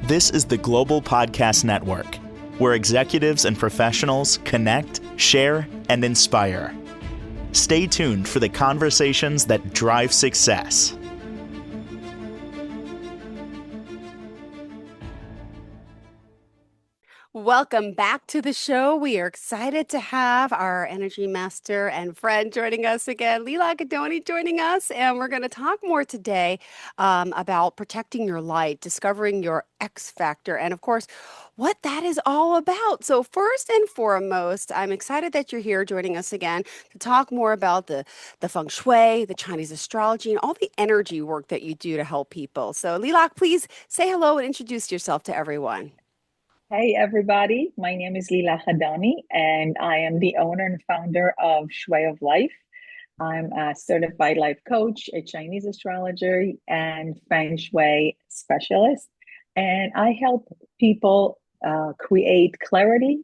This is the Global Podcast Network, where executives and professionals connect, share, and inspire. Stay tuned for the conversations that drive success. Welcome back to the show. We are excited to have our energy master and friend joining us again, Lilach Adoni joining us. And we're going to talk more today about protecting your light, discovering your X factor, and of course, what that is all about. So first and foremost, I'm excited that you're here joining us again to talk more about the Feng Shui, the Chinese astrology, and all the energy work that you do to help people. So Lilach, please say hello and introduce yourself to everyone. Hey everybody, my name is Lilach Adoni and I am the owner and founder of Shui of Life. I'm a certified life coach, a Chinese astrologer, and Feng Shui specialist. And I help people create clarity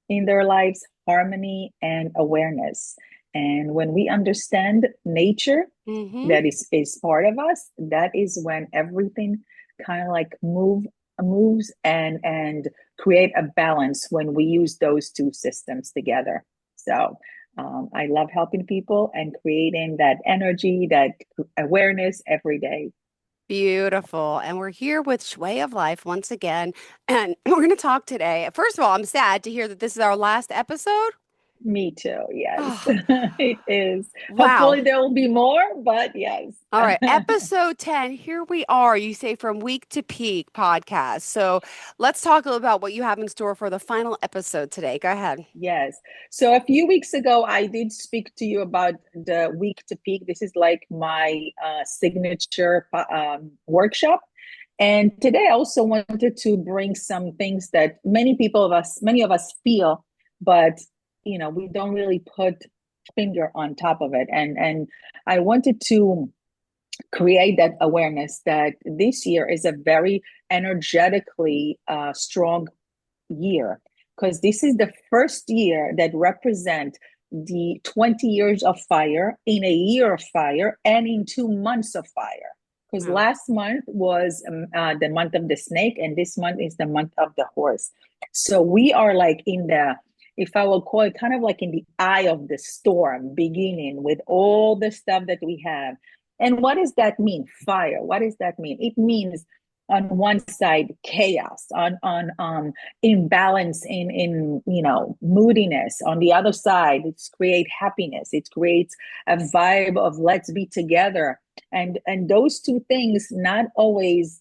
in their lives, harmony, and awareness. And when we understand nature that is part of us, that is when everything kind of like moves and create a balance when we use those two systems together. So I love helping people and creating that energy, that awareness every day. Beautiful. And we're here with Shui of Life once again. And we're going to talk today. First of all, I'm sad to hear that this is our last episode. Me too. Yes, Oh, it is. wow. Hopefully there will be more, but yes. All right. Episode 10. Here we are. You say from week to peak podcast. So let's talk a little about what you have in store for the final episode today. Go ahead. Yes. So a few weeks ago, I did speak to you about the week to peak. This is like my signature workshop. And today I also wanted to bring some things that many of us feel, but we don't really put finger on top of it. And I wanted to create that awareness that this year is a very energetically strong year, because this is the first year that represent the 20 years of fire in a year of fire and in 2 months of fire. Because last month was the month of the snake, and this month is the month of the horse. So we are like in the, if I will call it, kind of like in the eye of the storm, beginning with all the stuff that we have. And what does that mean? Fire. What does that mean? It means on one side chaos, on imbalance in moodiness. On the other side, it's create happiness. It creates a vibe of let's be together. And those two things not always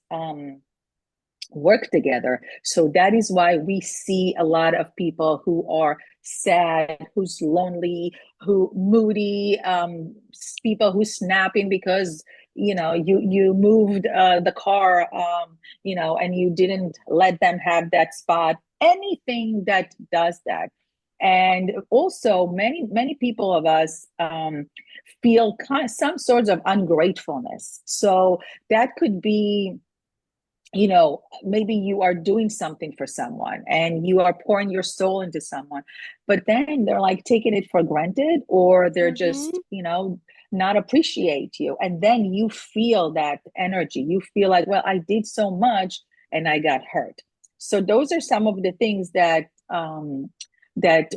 work together. So that is why we see a lot of people who are sad, who's lonely, who moody, people who snapping because you moved the car, and you didn't let them have that spot. Anything that does that. And also many people of us feel some sorts of ungratefulness. So that could be, maybe you are doing something for someone and you are pouring your soul into someone, but then they're like taking it for granted, or they're just, not appreciate you. And then you feel that energy. You feel like, well, I did so much and I got hurt. So those are some of the things that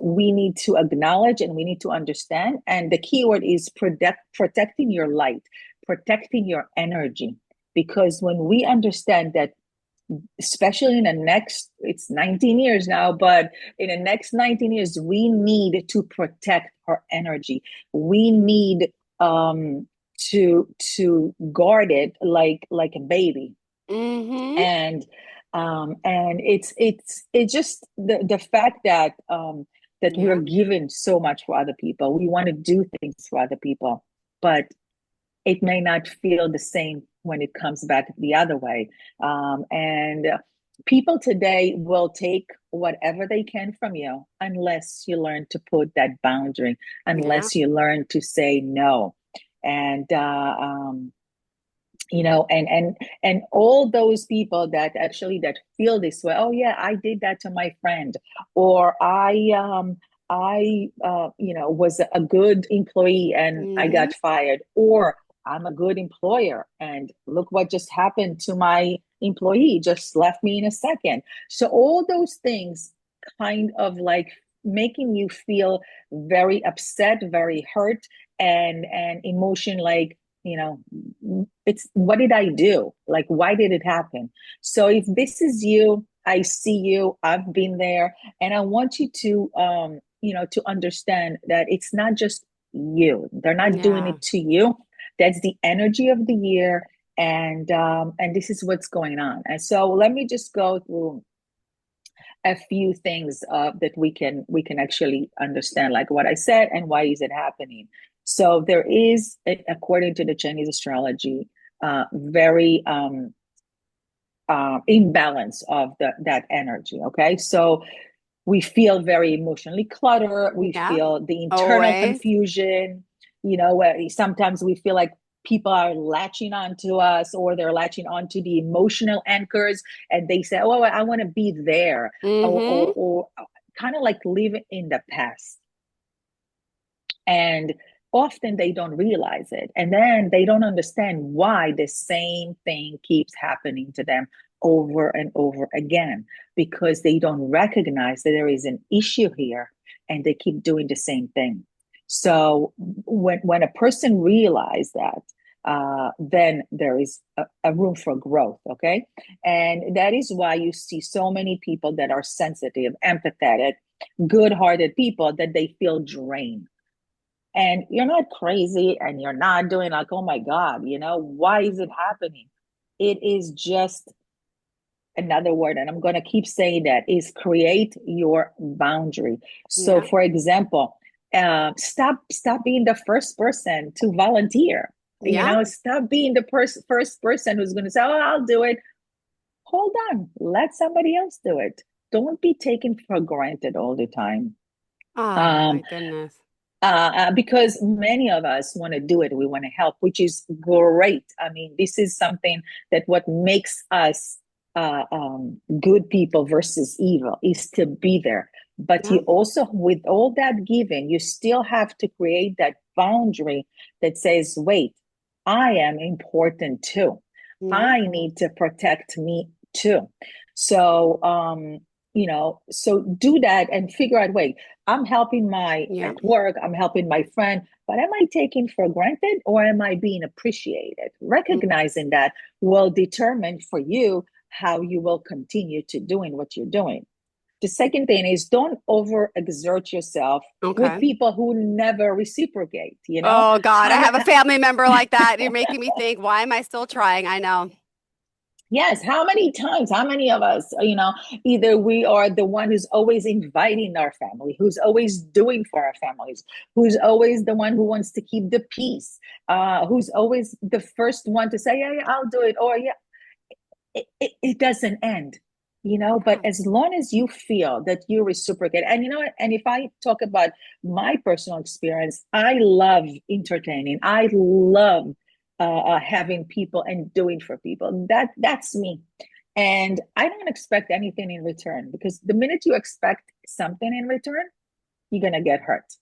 we need to acknowledge and we need to understand. And the key word is protecting your light, protecting your energy. Because when we understand that, especially in the next, it's 19 years now, but in the next 19 years, we need to protect our energy. We need to guard it like a baby. And it's just the fact that we're given so much for other people. We want to do things for other people, but it may not feel the same when it comes back the other way. And people today will take whatever they can from you unless you learn to put that boundary, unless you learn to say no. And and all those people that feel this way, oh yeah, I did that to my friend, or I was a good employee and I got fired, or I'm a good employer. And look what just happened to my employee, just left me in a second. So all those things kind of like making you feel very upset, very hurt, and emotion like, it's what did I do? Like, why did it happen? So if this is you, I see you, I've been there, and I want you to to understand that it's not just you. They're not doing Yeah. it to you. That's the energy of the year, and this is what's going on. And so let me just go through a few things that we can actually understand, like what I said and why is it happening. So there is, according to the Chinese astrology, very imbalance of that energy. Okay, so we feel very emotionally cluttered. We Yeah. feel the internal Always. confusion. Where sometimes we feel like people are latching onto us, or they're latching onto the emotional anchors, and they say, "Oh, I want to be there," Mm-hmm. or kind of like live in the past. And often they don't realize it. And then they don't understand why the same thing keeps happening to them over and over again, because they don't recognize that there is an issue here and they keep doing the same thing. So when a person realizes that, then there is a room for growth, okay? And that is why you see so many people that are sensitive, empathetic, good-hearted people, that they feel drained. And you're not crazy, and you're not doing like, oh my God, why is it happening? It is just another word, and I'm going to keep saying that, is create your boundary. So Yeah. for example, stop being the first person to volunteer. Yeah. Stop being the first person who's going to say, oh, I'll do it. Hold on, let somebody else do it. Don't be taken for granted all the time. Oh um, my goodness. because many of us want to do it. We want to help, which is great. I mean, this is something that what makes us good people versus evil is to be there. But Yeah. you also, with all that giving, you still have to create that boundary that says, wait, I am important too. Yeah. I need to protect me too. So, so do that and figure out, wait, I'm helping Yeah. at work, I'm helping my friend, but am I taking for granted, or am I being appreciated? Recognizing that will determine for you how you will continue to doing what you're doing. The second thing is, don't overexert yourself with Okay. people who never reciprocate, Oh God, I How, have a family member like that. You're making me think, why am I still trying? I know. Yes, how many times, how many of us, either we are the one who's always inviting our family, who's always doing for our families, who's always the one who wants to keep the peace, who's always the first one to say, yeah, yeah, I'll do it, or yeah, it doesn't end, but Yeah. as long as you feel that you reciprocate, and and if I talk about my personal experience, I love entertaining, I love having people and doing for people. That's me. And I don't expect anything in return, because the minute you expect something in return, you're going to get hurt.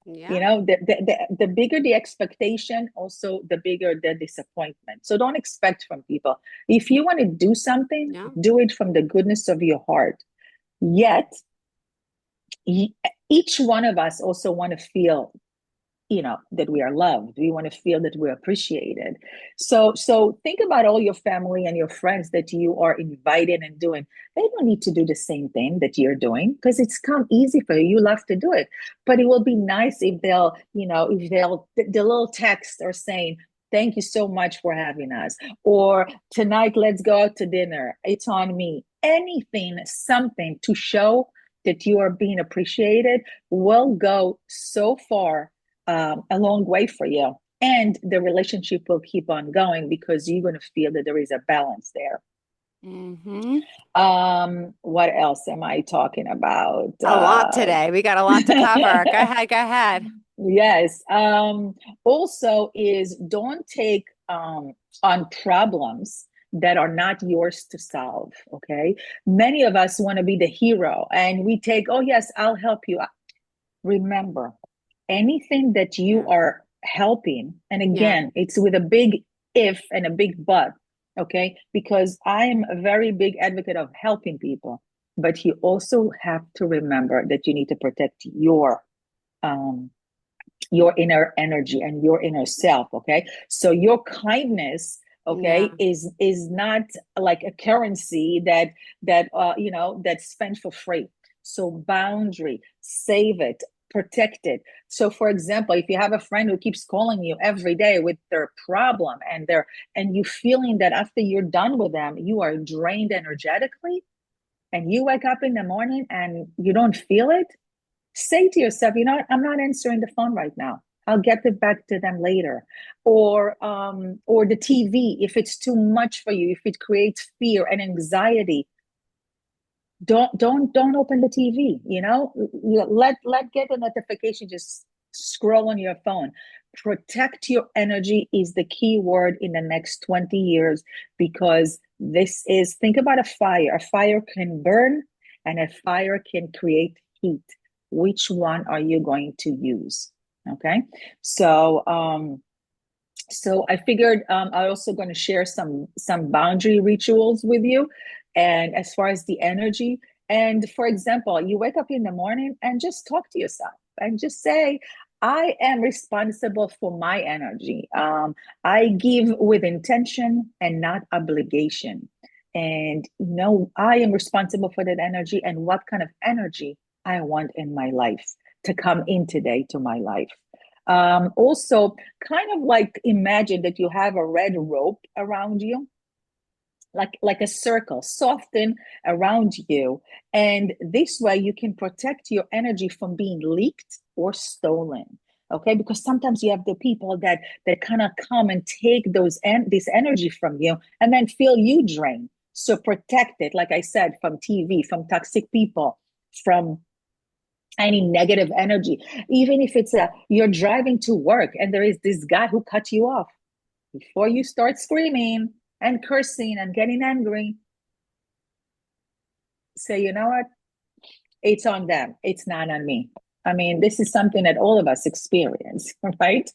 Yeah. The bigger the expectation, also the bigger the disappointment. So don't expect from people. If you want to do something, Yeah. do it from the goodness of your heart. Yet each one of us also want to feel, that we are loved. We want to feel that we're appreciated. So think about all your family and your friends that you are inviting and doing. They don't need to do the same thing that you're doing, because it's come easy for you. You love to do it. But it will be nice if the little text are saying, thank you so much for having us, or tonight let's go out to dinner, it's on me. Anything, something to show that you are being appreciated will go so far, a long way for you. And the relationship will keep on going, because you're going to feel that there is a balance there. Mm-hmm. What else am I talking about? A lot today. We got a lot to cover. Go ahead. Go ahead. Yes. Also is, don't take on problems that are not yours to solve. Okay. Many of us want to be the hero, and we take, oh yes, I'll help you. Remember, anything that you Yeah. are helping. And Yeah. again, it's with a big if and a big but, okay? Because I am a very big advocate of helping people, but you also have to remember that you need to protect um your inner energy and your inner self, okay? So your kindness, Yeah. okay, is not like a currency that's spent for free. So boundary, save it, protect it. So for example, if you have a friend who keeps calling you every day with their problem and you feeling that after you're done with them you are drained energetically, and you wake up in the morning and you don't feel it, say to yourself, you know what, I'm not answering the phone right now. I'll get it back to them later. Or the TV, if it's too much for you, if it creates fear and anxiety, don't open the TV. Let get a notification, just scroll on your phone. Protect your energy is the key word in the next 20 years, because think about a fire can burn and a fire can create heat. Which one are you going to use? Okay. So I figured I'm also going to share some boundary rituals with you. And as far as the energy, and for example, you wake up in the morning and just talk to yourself and just say, I am responsible for my energy. I give with intention and not obligation. And I am responsible for that energy and what kind of energy I want in my life to come in today to my life. Also, kind of like imagine that you have a red rope around you, like a circle, soften around you, and this way you can protect your energy from being leaked or stolen. Okay, because sometimes you have the people that kind of come and take this energy from you and then feel you drain. So protect it, like I said, from TV, from toxic people, from any negative energy. Even if you're driving to work and there is this guy who cut you off, before you start screaming and cursing and getting angry, say, you know what, it's on them, it's not on me. I mean, this is something that all of us experience, right?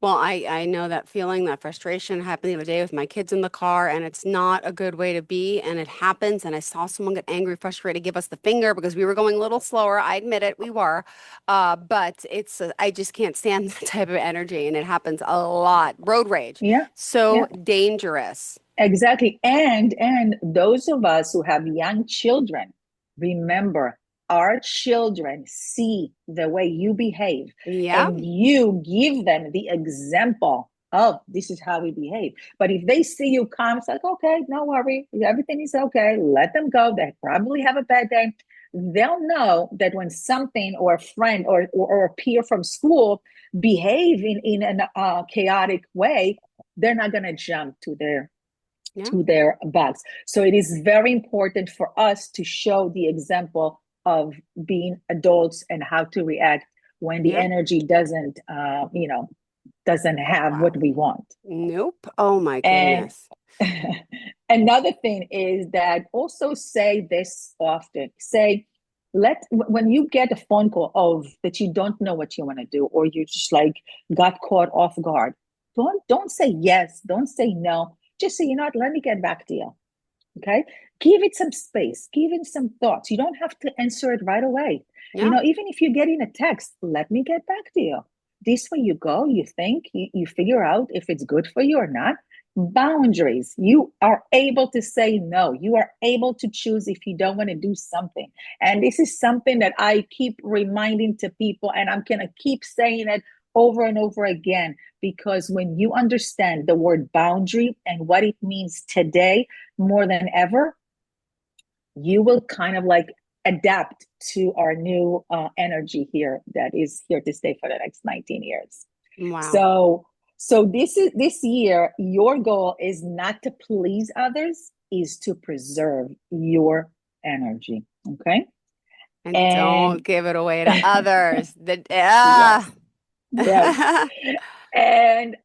Well, I know that feeling, that frustration happened the other day with my kids in the car, and it's not a good way to be. And it happens. And I saw someone get angry, frustrated, give us the finger because we were going a little slower. I admit it, we were. But I just can't stand that type of energy, and it happens a lot. Road rage, Yeah, so yeah. dangerous. Exactly. And those of us who have young children, remember, our children see the way you behave Yeah, and you give them the example of this is how we behave. But if they see you calm, it's like, okay, no worry, everything is okay. Let them go. They probably have a bad day. They'll know that when something or a friend or a peer from school behave in a chaotic way, they're not going to jump yeah, to their bags. So it is very important for us to show the example of being adults and how to react when the yeah. energy doesn't have Wow. what we want. Nope. Oh my And goodness. another thing is that also say this often. Say, when you get a phone call of that you don't know what you want to do, or you just like got caught off guard, don't say yes, don't say no. Just say, you know what, let me get back to you. Okay. Give it some space, give it some thoughts. You don't have to answer it right away. Yeah, Even if you're getting a text, let me get back to you. This way you go, you think, you figure out if it's good for you or not. Boundaries. You are able to say no. You are able to choose if you don't want to do something. And this is something that I keep reminding to people, and I'm going to keep saying it over and over again, because when you understand the word boundary and what it means today more than ever, you will kind of like adapt to our new energy here that is here to stay for the next 19 years. wow. So this year, your goal is not to please others, is to preserve your energy. Okay. And And don't give it away to others. yes, yes. And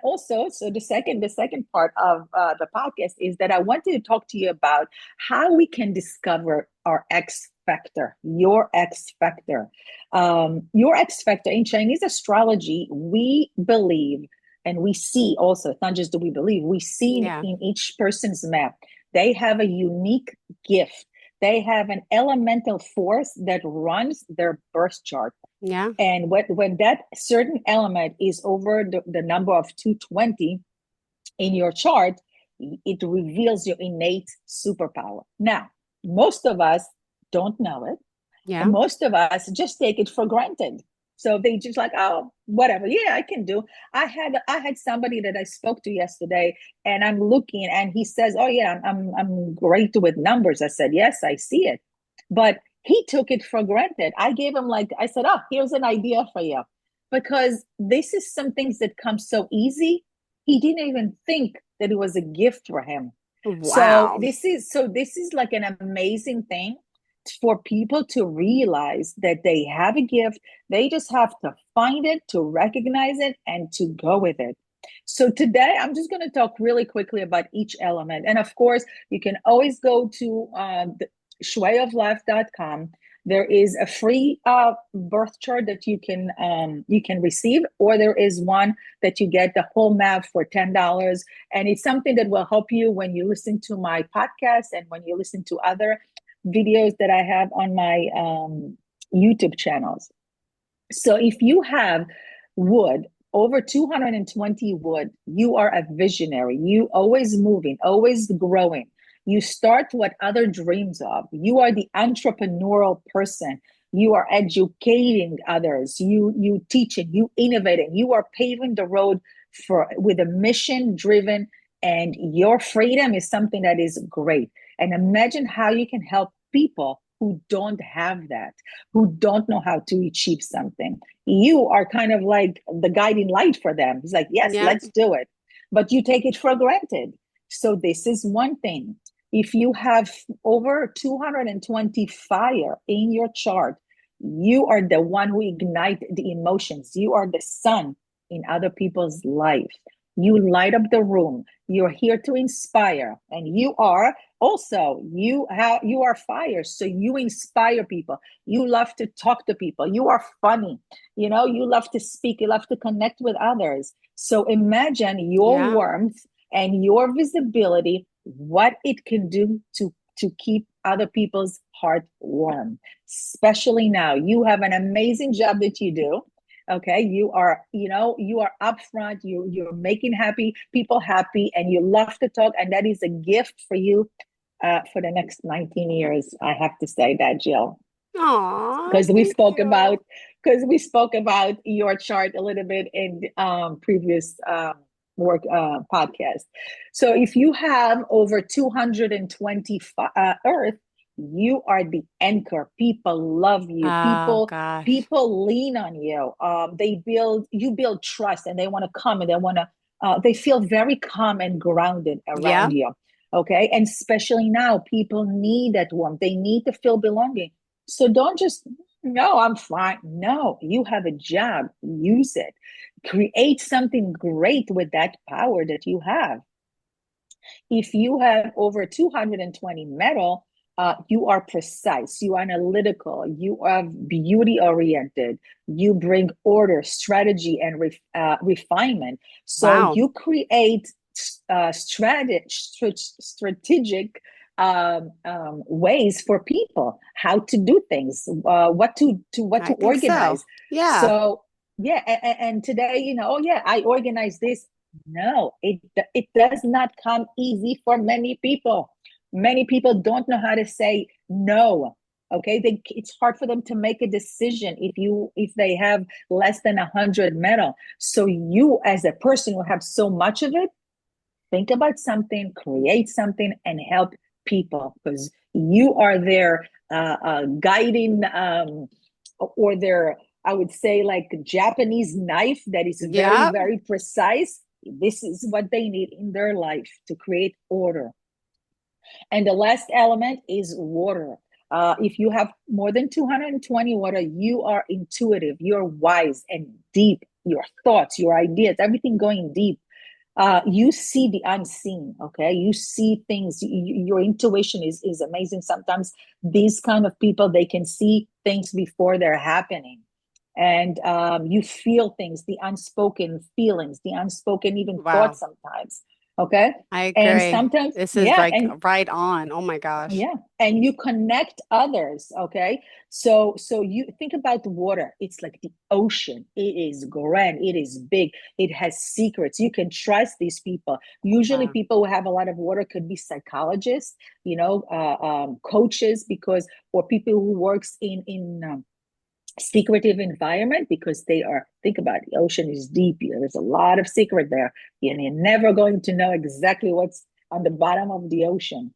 also, so the second part of the podcast is that I wanted to talk to you about how we can discover our X factor, your X factor. Your X factor in Chinese astrology, we believe and we see also, it's not just do we believe, we see Yeah. in each person's map, they have a unique gift. They have an elemental force that runs their birth chart. Yeah. And when that certain element is over the number of 220 in your chart, it reveals your innate superpower. Now, most of us don't know it. Yeah. And most of us just take it for granted. So they just like, oh, whatever. Yeah, I can do. I had somebody that I spoke to yesterday, and I'm looking, and he says, "Oh yeah, I'm great with numbers." I said, "Yes, I see it," but he took it for granted. I gave him I said, "Oh, here's an idea for you," because this is some things that come so easy. He didn't even think that it was a gift for him. So Wow. this is like an amazing thing for people to realize that they have a gift. They just have to find it, to recognize it, and to go with it. So today, I'm just going to talk really quickly about each element. And of course, you can always go to shuioflife.com. There is a free birth chart that you can receive, or there is one that you get the whole map for $10. And it's something that will help you when you listen to my podcast and when you listen to other videos that I have on my YouTube channels. So if you have wood, over 220 wood, you are a visionary. You always moving, always growing. You start what other dreams of. You are the entrepreneurial person. You are educating others. You teaching, you innovating. You are paving the road for with a mission driven, and your freedom is something that is great. And imagine how you can help people who don't have that, who don't know how to achieve something. You are kind of like the guiding light for them. He's like, yes, Yeah. let's do it. But you take it for granted. So this is one thing. If you have over 220 fire in your chart, you are the one who ignite the emotions. You are the sun in other people's life. You light up the room. You're here to inspire, and you are also you are fire, so you inspire people. You love to talk to people. You are funny. You love to speak. You love to connect with others. So imagine your Yeah. warmth and your visibility, what it can do to keep other people's heart warm. Especially now, you have an amazing job that you do. Okay, you are upfront. You're making people happy, and you love to talk, and that is a gift for you for the next 19 years. I have to say that, Jill, Aw, because we thank spoke you. about because we spoke about your chart a little bit in previous work podcast. So if you have over 220 Earth, you are the anchor. People love you. Oh People gosh. people lean on you. You build trust, and they want to come, and they feel very calm and grounded Yeah. around you. Okay, and especially now, people need that warmth. They need to feel belonging. So don't just, no, I'm fine. No, you have a job. Use it. Create something great with that power that you have. If you have over 220 metal, you are precise, you are analytical, you are beauty oriented, you bring order, strategy, and refinement. So Wow. you create strategic ways for people how to do things, what to I think so. organize. Yeah. So yeah, and today, oh yeah, I organize this. No, it does not come easy for many people. Many people don't know how to say no. Okay, it's hard for them to make a decision if they have less than 100 metal. So you, as a person who have so much of it, think about something, create something, and help people, because you are their guiding or their, I would say, like Japanese knife that is very, Yeah. very precise. This is what they need in their life to create order. And the last element is water. If you have more than 220 water, you are intuitive, you're wise and deep your thoughts, your ideas, everything going deep. You see the unseen. Okay, you see things. Your intuition is amazing. Sometimes these kind of people, they can see things before they're happening, and you feel things, the unspoken feelings, the unspoken even Wow. thoughts sometimes. Okay, I and agree. sometimes, This is yeah, like and right on. Oh my gosh. yeah, and you connect others. Okay, so you think about the water. It's like the ocean. It is grand, it is big, it has secrets. You can trust these people. Usually Wow. people who have a lot of water could be psychologists, coaches, because, or people who works in secretive environment, because they are, think about it, the ocean is deep. There's a lot of secret there, and you're never going to know exactly what's on the bottom of the ocean.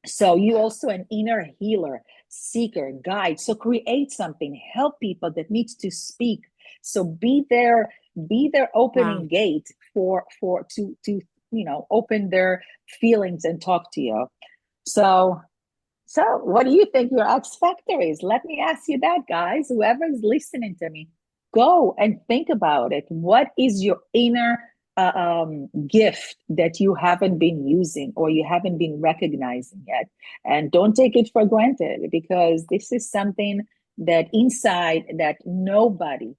So you also an inner healer, seeker, guide. So create something, help people that needs to speak. So be their Wow. opening gate for to open their feelings and talk to you. So so what do you think your X factor is? Let me ask you that, guys. Whoever is listening to me, go and think about it. What is your inner gift that you haven't been using or you haven't been recognizing yet? And don't take it for granted, because this is something that inside that nobody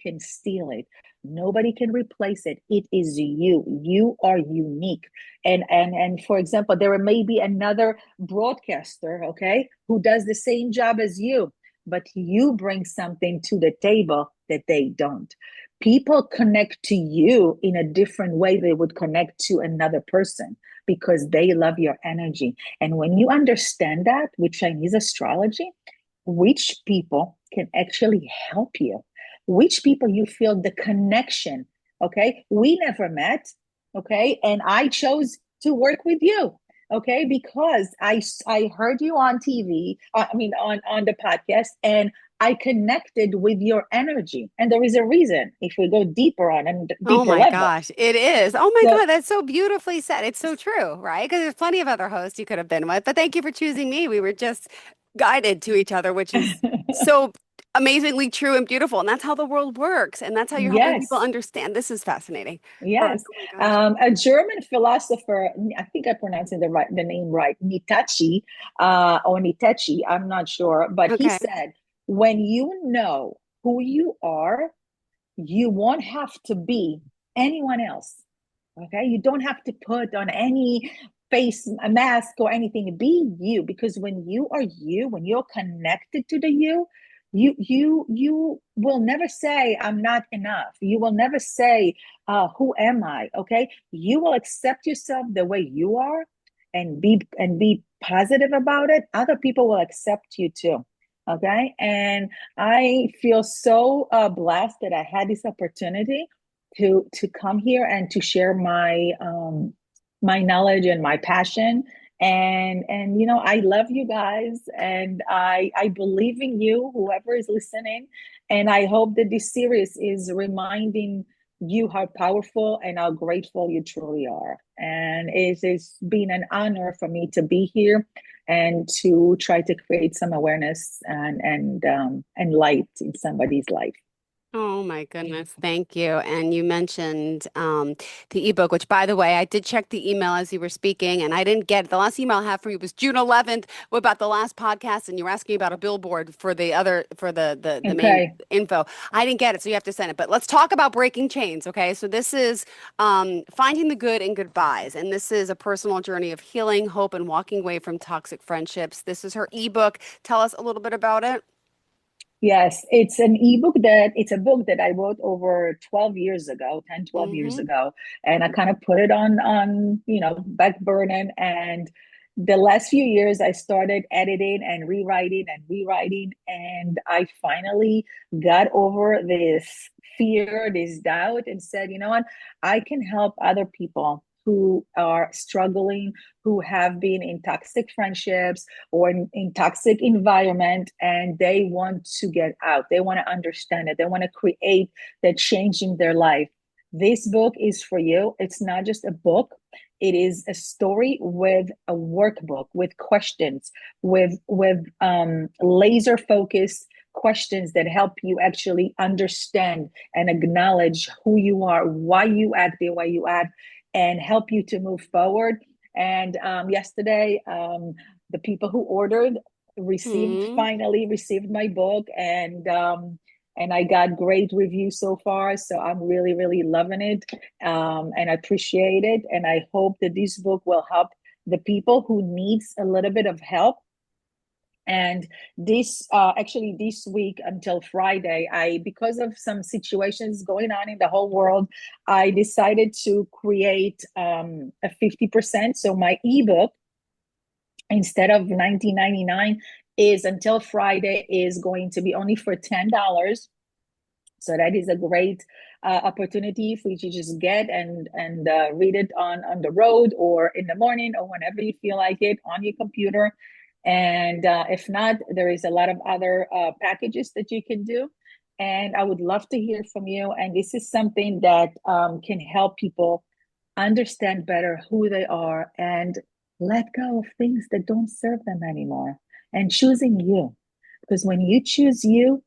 can steal it. Nobody can replace it. It is you. You are unique. And for example, there may be another broadcaster, okay, who does the same job as you, but you bring something to the table that they don't. People connect to you in a different way they would connect to another person, because they love your energy. And when you understand that with Chinese astrology, which people can actually help you, which people you feel the connection. Okay, we never met. Okay, and I chose to work with you. Okay, because I heard you on TV. I mean, on the podcast, and I connected with your energy. And there is a reason. If we go deeper on a Oh deeper my level, gosh, it is. Oh my so God, that's so beautifully said. It's so true, right? Because there's plenty of other hosts you could have been with, but thank you for choosing me. We were just guided to each other, which is so amazingly true and beautiful. And that's how the world works. And that's how you're helping people yes. understand. This is fascinating. All right. Yes, Oh my gosh. a German philosopher, I think I pronounced the name right, Nitachi, or Nitechi, I'm not sure, but he Okay. said, when you know who you are, you won't have to be anyone else. Okay, you don't have to put on any face a mask or anything. Be you, because when you are you, when you're connected to the you will never say I'm not enough. You will never say who am I. Okay, you will accept yourself the way you are, and be positive about it. Other people will accept you too. Okay, and I feel so blessed that I had this opportunity to come here and to share my knowledge and my passion. And I love you guys, and I believe in you, whoever is listening. And I hope that this series is reminding you how powerful and how grateful you truly are. And it has been an honor for me to be here and to try to create some awareness and light in somebody's life. Oh my goodness, thank you. And you mentioned the ebook, which, by the way, I did check the email as you were speaking, and I didn't get it. The last email I have for you was June 11th about the last podcast, and you were asking about a billboard for the other for the main Okay. info. I didn't get it, so you have to send it. But let's talk about breaking chains, okay? So this is finding the good in goodbyes, and this is a personal journey of healing, hope, and walking away from toxic friendships. This is her ebook. Tell us a little bit about it. Yes, it's a book that I wrote over 12 years ago, 10, 12 years Mm-hmm. ago. And I kind of put it on back burner. And the last few years I started editing and rewriting. And I finally got over this fear, this doubt, and said, you know what? I can help other people who are struggling, who have been in toxic friendships or in toxic environment, and they want to get out. They want to understand it. They want to create that change in their life. This book is for you. It's not just a book. It is a story with a workbook, with questions, with laser focused questions that help you actually understand and acknowledge who you are, why you act the way you act, and help you to move forward. And yesterday, the people who ordered finally received my book, and I got great reviews so far. So I'm really, really loving it, and I appreciate it. And I hope that this book will help the people who needs a little bit of help. And this actually this week until Friday, because of some situations going on in the whole world, I decided to create a 50%. So my ebook, instead of $19.99, is until Friday is going to be only for $10. So that is a great opportunity for you to just get and read it on the road or in the morning or whenever you feel like it on your computer. And if not, there is a lot of other packages that you can do. And I would love to hear from you. And this is something that can help people understand better who they are and let go of things that don't serve them anymore and choosing you. Because when you choose you,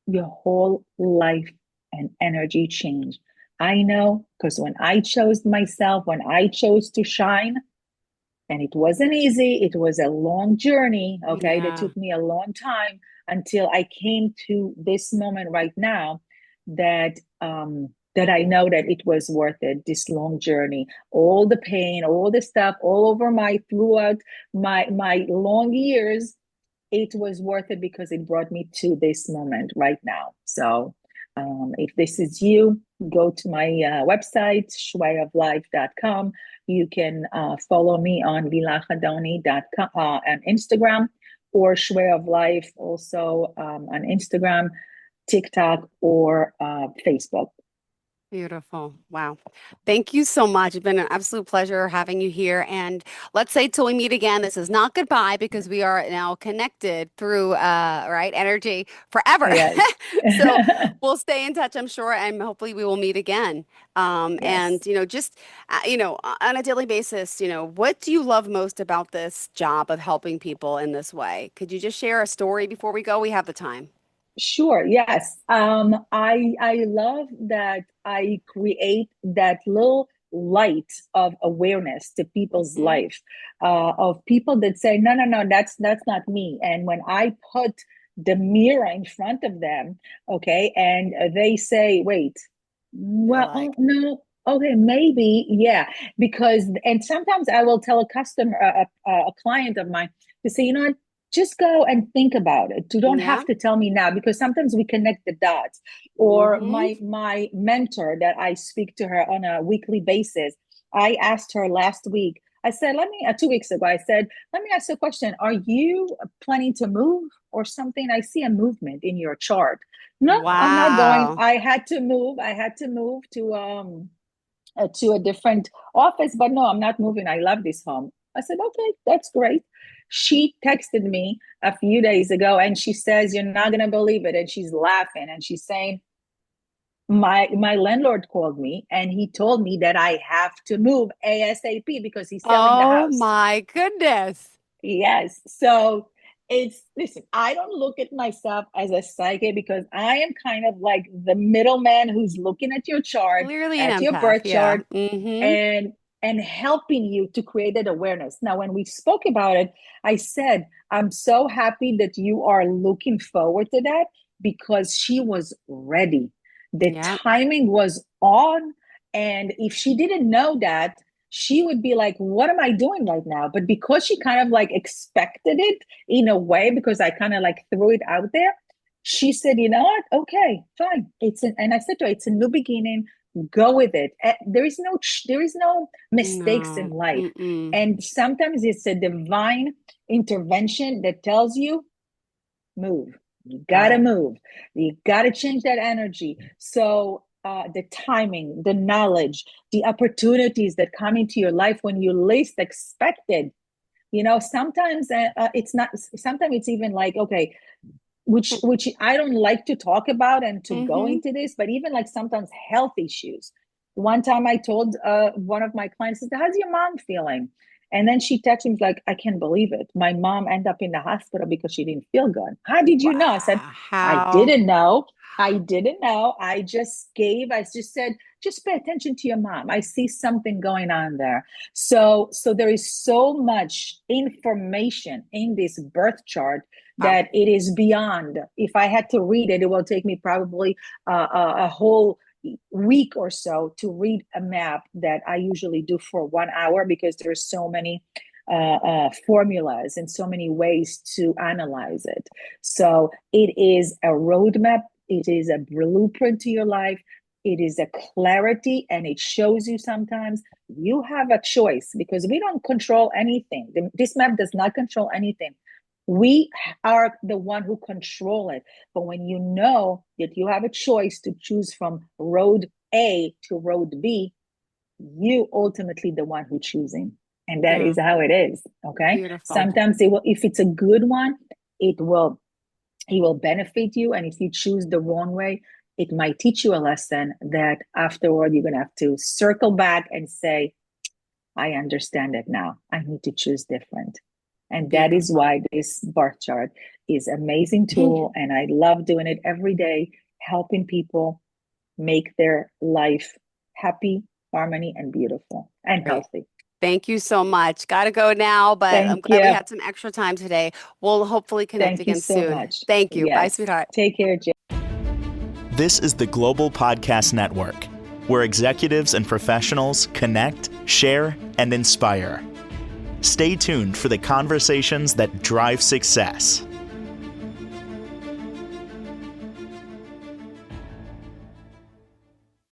your whole life and energy change. I know, because when I chose myself, when I chose to shine, and it wasn't easy, it was a long journey, okay, that Yeah. took me a long time until I came to this moment right now that that I know that it was worth it, this long journey, all the pain, all the stuff, all over throughout my long years, it was worth it because it brought me to this moment right now. So if this is you, go to my website, shuioflife.com. You can follow me on lilachadoni.com on Instagram, or Shui of Life also on Instagram, TikTok, or Facebook. Beautiful. Wow. Thank you so much. It's been an absolute pleasure having you here. And let's say till we meet again, this is not goodbye because we are now connected through right, energy forever. Yes. So we'll stay in touch, I'm sure, and hopefully we will meet again. And Yes. just on a daily basis, what do you love most about this job of helping people in this way? Could you just share a story before we go? We have the time. Sure, yes. I love that I create that little light of awareness to people's Hmm. life, of people that say, no, no, no, that's not me. And when I put the mirror in front of them, okay, and they say, wait, They're well, oh, like, no, okay, maybe, yeah, because, and sometimes I will tell a customer, a client of mine to say, you know what, just go and think about it. You don't yeah. have to tell me now, because sometimes we connect the dots. Or Hmm. my mentor that I speak to her on a weekly basis, I asked her last week. I said, let me 2 weeks ago, I said, let me ask you a question. Are you planning to move or something? I see a movement in your chart. No, I'm not going. Wow. I had to move. To a different office, but no, I'm not moving. I love this home. I said, okay, that's great. She texted me a few days ago and she says, you're not going to believe it. And she's laughing and she's saying, my landlord called me and he told me that I have to move ASAP because he's selling the Oh house. my goodness. Yes. So listen, I don't look at myself as a psychic because I am kind of like the middleman who's looking at your chart, Clearly an at your empath. birth Yeah. chart, Hmm. and helping you to create that awareness. Now, when we spoke about it, I said, I'm so happy that you are looking forward to that because she was ready. The Yeah. timing was on. And if she didn't know that, she would be like, what am I doing right now? But because she kind of like expected it in a way, because I kind of like threw it out there, she said, you know what? Okay, fine. And I said to her, it's a new beginning. Go with it. There is no mistakes in No. life. Mm-mm. And sometimes it's a divine intervention that tells you, move. You Got gotta it. move. You gotta change that energy. So the timing, the knowledge, the opportunities that come into your life when you least expected. Sometimes it's not. Sometimes it's even like, okay, which I don't like to talk about and to go Mm-hmm. into this, but even like sometimes health issues. One time I told one of my clients, "How's your mom feeling?" And then she texted me like, I can't believe it. My mom ended up in the hospital because she didn't feel good. How did you know? I said, Wow. I How? didn't know. I didn't know. I just said, just pay attention to your mom. I see something going on there. So there is so much information in this birth chart Wow. that it is beyond. If I had to read it, it will take me probably a whole week or so to read a map that I usually do for 1 hour, because there's so many formulas and so many ways to analyze it. So it is a roadmap. It is a blueprint to your life. It is a clarity, and it shows you sometimes you have a choice, because we don't control anything. This map does not control anything. We are the one who control it. But when you know that you have a choice to choose from road A to road B, you ultimately the one who choosing. And that Yeah. is how it is. Okay. Beautiful. Sometimes it will, if it's a good one, it will benefit you. And if you choose the wrong way, it might teach you a lesson that afterward you're gonna have to circle back and say, I understand it now. I need to choose different. And that is Beautiful. why this birth chart is an amazing Thank tool. And I love doing it every day, helping people make their life happy, harmony, and beautiful and Great. healthy. Thank you so much. Got to go now, but I'm Thank glad we you. had some extra time today. We'll hopefully connect Thank you again so soon. much. Thank you. Bye, Yes. sweetheart. Take care, Jay. This is the Global Podcast Network, where executives and professionals connect, share, and inspire. Stay tuned for the conversations that drive success.